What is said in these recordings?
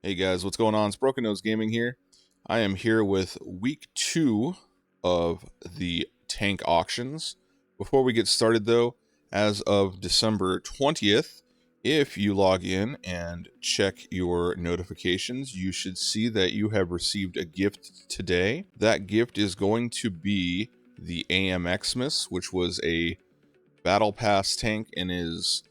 Hey guys, what's going on? It's Broken Nose Gaming here. I am here with week 2 of the tank auctions. Before we get started though, as of December 20th, if you log in and check your notifications, you should see that you have received a gift today. That gift is going to be the AMXmas, which was a Battle Pass tank and is,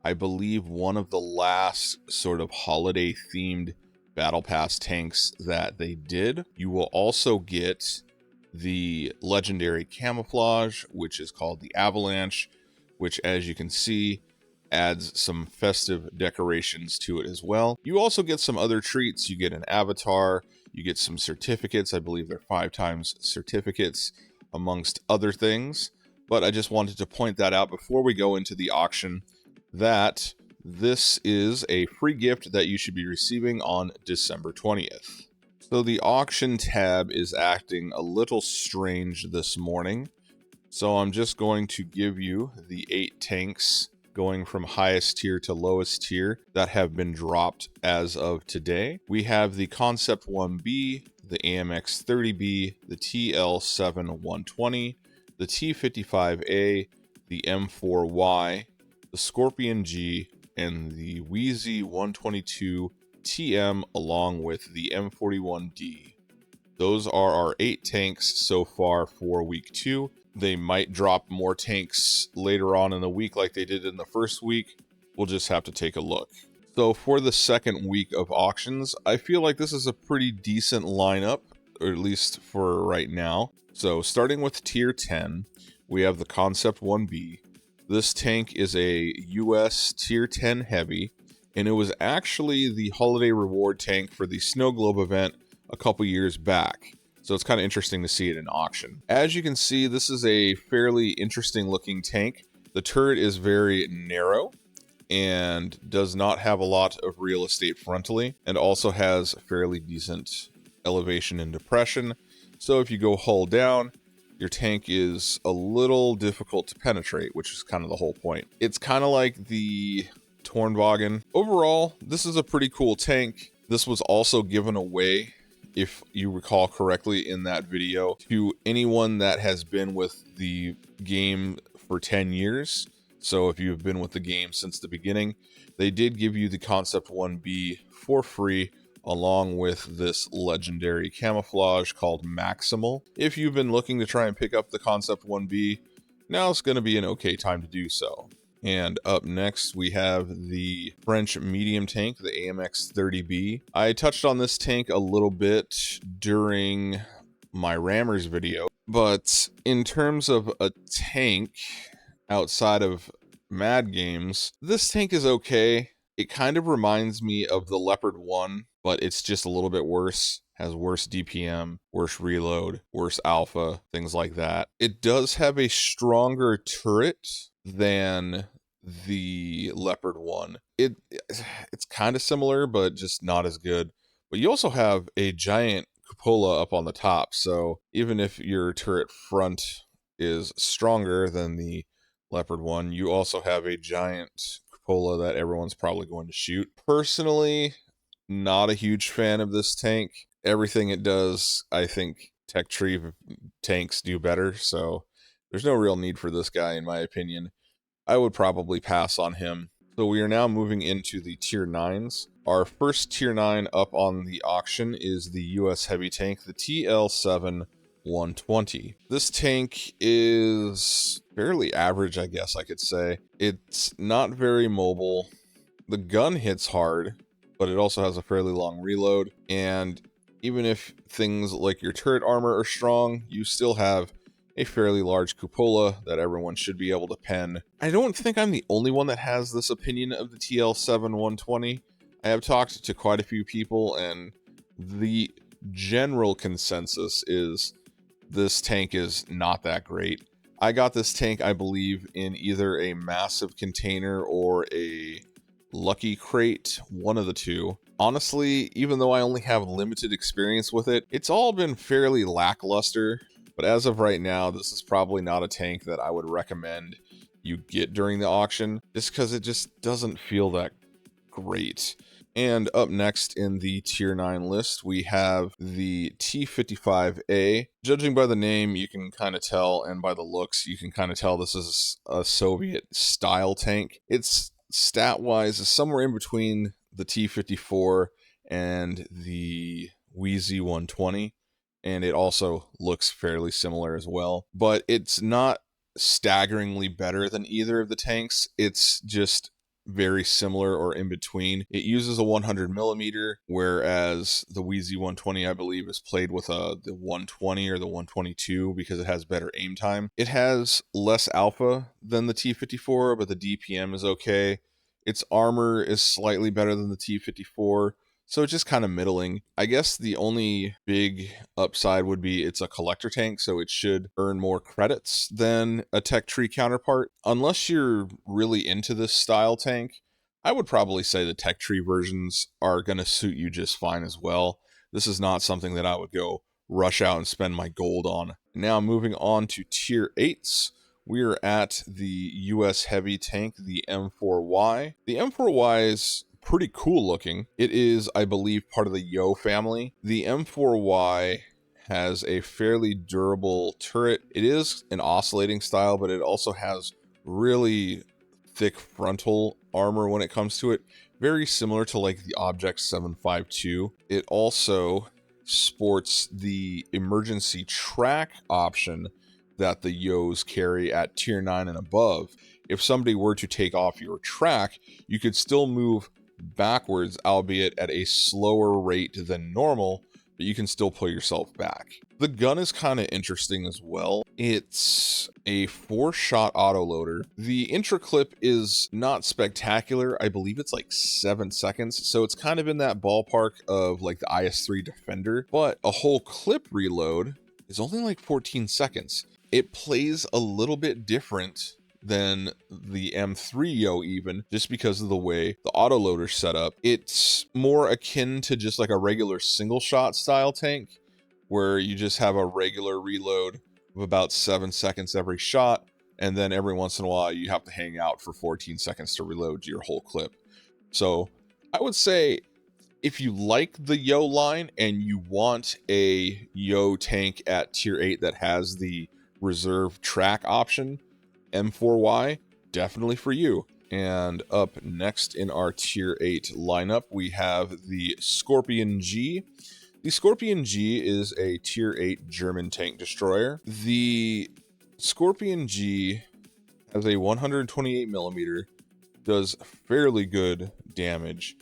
I believe, one of the last sort of holiday themed Battle Pass tanks that they did. You will also get the legendary camouflage, which is called the Avalanche, which, as you can see, adds some festive decorations to it as well. You also get some other treats. You get an avatar, you get some certificates. I believe they're 5 times certificates, amongst other things. But I just wanted to point that out before we go into the auction, that this is a free gift that you should be receiving on December 20th. So the auction tab is acting a little strange this morning. So I'm just going to give you the 8 tanks going from highest tier to lowest tier that have been dropped as of today. We have the Concept 1B, the AMX 30B, the TL7 120, the T55A, the M4Y, the Scorpion G, and the Wheezy 122 TM, along with the M41D. Those are our 8 tanks so far for week 2. They might drop more tanks later on in the week like they did in the first week. We'll just have to take a look. So for the second week of auctions, I feel like this is a pretty decent lineup, or at least for right now. So starting with tier 10, we have the Concept 1B. This tank is a US tier 10 heavy, and it was actually the holiday reward tank for the Snow Globe event a couple years back. So it's kind of interesting to see it in auction. As you can see, this is a fairly interesting looking tank. The turret is very narrow and does not have a lot of real estate frontally, and also has fairly decent elevation and depression. So if you go hull down, your tank is a little difficult to penetrate, which is kind of the whole point. It's kind of like the Tornwagen. Overall, this is a pretty cool tank. This was also given away, if you recall correctly in that video, to anyone that has been with the game for 10 years. So if you've been with the game since the beginning, they did give you the Concept 1B for free, along with this legendary camouflage called Maximal. If you've been looking to try and pick up the Concept 1B, now's going to be an okay time to do so. And up next, we have the French medium tank, the AMX 30B. I touched on this tank a little bit during my Rammers video, but in terms of a tank outside of Mad Games, this tank is okay. It kind of reminds me of the Leopard 1, but it's just a little bit worse. Has worse DPM, worse reload, worse alpha, things like that. It does have a stronger turret than the Leopard 1. It's kind of similar, but just not as good. But you also have a giant cupola up on the top, so even if your turret front is stronger than the Leopard 1, you also have a giant cupola that everyone's probably going to shoot. Personally, not a huge fan of this tank. Everything it does, I think Tech Tree tanks do better, so there's no real need for this guy in my opinion. I would probably pass on him. So we are now moving into the tier 9s. Our first tier 9 up on the auction is the US heavy tank, the TL7 120. This tank is fairly average, I guess I could say. It's not very mobile. The gun hits hard, but it also has a fairly long reload. And even if things like your turret armor are strong, you still have a fairly large cupola that everyone should be able to pen. I don't think I'm the only one that has this opinion of the TL7 120. I have talked to quite a few people, and the general consensus is this tank is not that great. I got this tank, I believe, in either a massive container or a lucky crate, one of the two. Honestly, even though I only have limited experience with it, it's all been fairly lackluster. But as of right now, this is probably not a tank that I would recommend you get during the auction, just because it just doesn't feel that great. And up next in the Tier 9 list, we have the T-55A. Judging by the name, you can kind of tell, and by the looks, you can kind of tell this is a Soviet-style tank. It's stat-wise somewhere in between the T-54 and the WZ-120, and it also looks fairly similar as well. But it's not staggeringly better than either of the tanks. It's just very similar or in between. It uses a 100 millimeter, whereas the Wheezy 120, I believe, is played with the 120 or the 122 because it has better aim time. It has less alpha than the T-54, but the DPM is okay. Its armor is slightly better than the T-54, so it's just kind of middling. I guess the only big upside would be it's a collector tank, so it should earn more credits than a tech tree counterpart. Unless you're really into this style tank, I would probably say the tech tree versions are going to suit you just fine as well. This is not something that I would go rush out and spend my gold on. Now moving on to tier 8s. We are at the US heavy tank, the M4Y. The M4Y is pretty cool looking. It is, I believe, part of the Yo family. The M4Y has a fairly durable turret. It is an oscillating style, but it also has really thick frontal armor when it comes to it. Very similar to like the Object 752. It also sports the emergency track option that the Yos carry at tier 9 and above. If somebody were to take off your track, you could still move backwards, albeit at a slower rate than normal, but you can still pull yourself back. The gun is kind of interesting as well. It's a 4-shot autoloader. The intro clip is not spectacular. I believe it's like 7 seconds, so it's kind of in that ballpark of like the IS-3 Defender, but a whole clip reload is only like 14 seconds. It plays a little bit different than the M3 Yo even, just because of the way the autoloader's set up. It's more akin to just like a regular single shot style tank, where you just have a regular reload of about 7 seconds every shot, and then every once in a while you have to hang out for 14 seconds to reload your whole clip. So I would say if you like the Yo line and you want a Yo tank at tier 8 that has the reserve track option, M4Y, definitely for you. And up next in our tier 8 lineup, we have the Scorpion G. The Scorpion G is a tier 8 German tank destroyer. The Scorpion G has a 128 millimeter, does fairly good damage.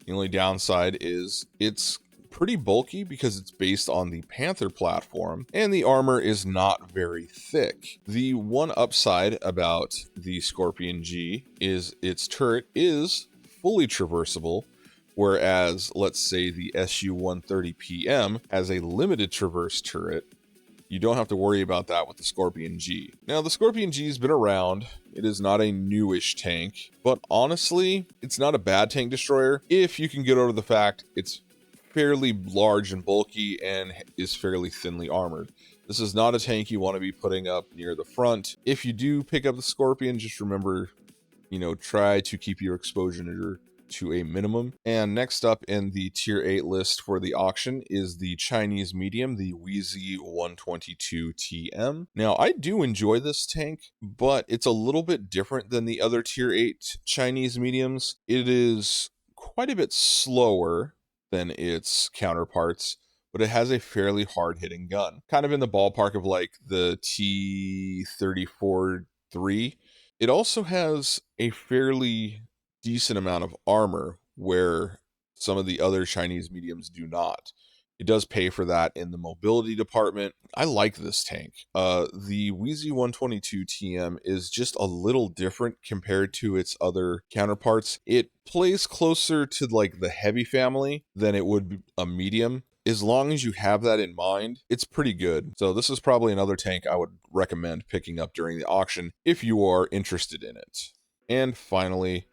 The only downside is it's pretty bulky because it's based on the Panther platform, and the armor is not very thick. The one upside about the Scorpion G is its turret is fully traversable, whereas let's say the SU-130PM has a limited traverse turret. You don't have to worry about that with the Scorpion G. Now, the Scorpion G has been around. It is not a newish tank, but honestly, it's not a bad tank destroyer if you can get over the fact it's fairly large and bulky and is fairly thinly armored. This is not a tank you want to be putting up near the front. If you do pick up the Scorpion, just remember, try to keep your exposure to a minimum. And next up in the tier 8 list for the auction is the Chinese medium, the Wheezy 122 TM. Now, I do enjoy this tank, but it's a little bit different than the other tier 8 Chinese mediums. It is quite a bit slower than its counterparts, but it has a fairly hard-hitting gun. Kind of in the ballpark of like the T-34-3. It also has a fairly decent amount of armor, where some of the other Chinese mediums do not. It does pay for that in the mobility department. I like this tank. The Wheezy 122 TM is just a little different compared to its other counterparts. It plays closer to like the heavy family than it would be a medium. As long as you have that in mind, it's pretty good. So this is probably another tank I would recommend picking up during the auction if you are interested in it. And finally,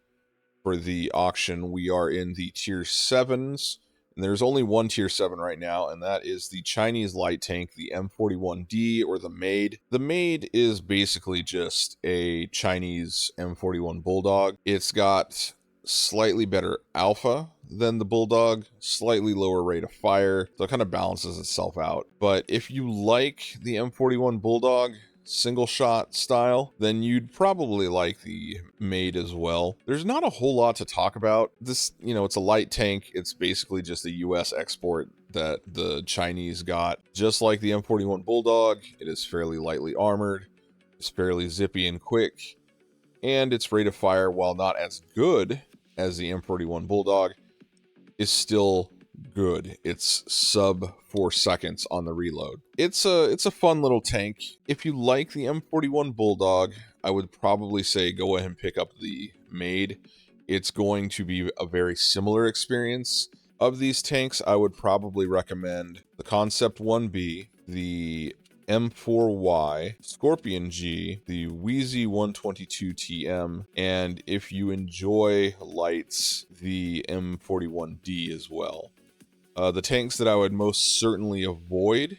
for the auction, we are in the tier 7s. And there's only one tier 7 right now, and that is the Chinese light tank, the M41D, or the Maid. The Maid is basically just a Chinese M41 Bulldog. It's got slightly better alpha than the Bulldog, slightly lower rate of fire, so it kind of balances itself out. But if you like the M41 Bulldog single shot style, then you'd probably like the Maid as well. There's not a whole lot to talk about. This, it's a light tank. It's basically just a US export that the Chinese got. Just like the M41 Bulldog, it is fairly lightly armored, it's fairly zippy and quick, and its rate of fire, while not as good as the M41 Bulldog, is still good. It's sub 4 seconds on the reload. It's a fun little tank. If you like the M41 Bulldog, I would probably say go ahead and pick up the Maid. It's going to be a very similar experience. Of these tanks, I would probably recommend the Concept 1B, the M4Y, Scorpion G, the Wheezy 122TM, and if you enjoy lights, the M41D as well. The tanks that I would most certainly avoid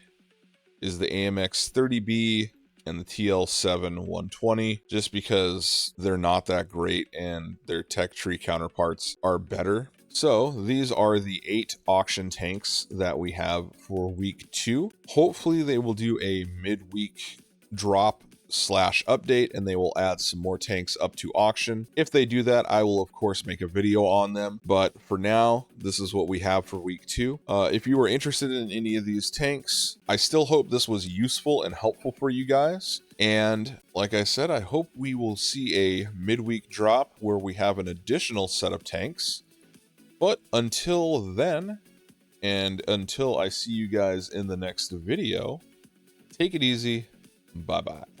is the AMX 30B and the TL7 120, just because they're not that great and their tech tree counterparts are better. So these are the 8 auction tanks that we have for week 2. Hopefully they will do a midweek drop / update and they will add some more tanks up to auction. If they do that, I will of course make a video on them, but for now this is what we have for week 2. If you were interested in any of these tanks, I still hope this was useful and helpful for you guys, and like I said, I hope we will see a midweek drop where we have an additional set of tanks. But until then, and until I see you guys in the next video, take it easy. Bye-bye.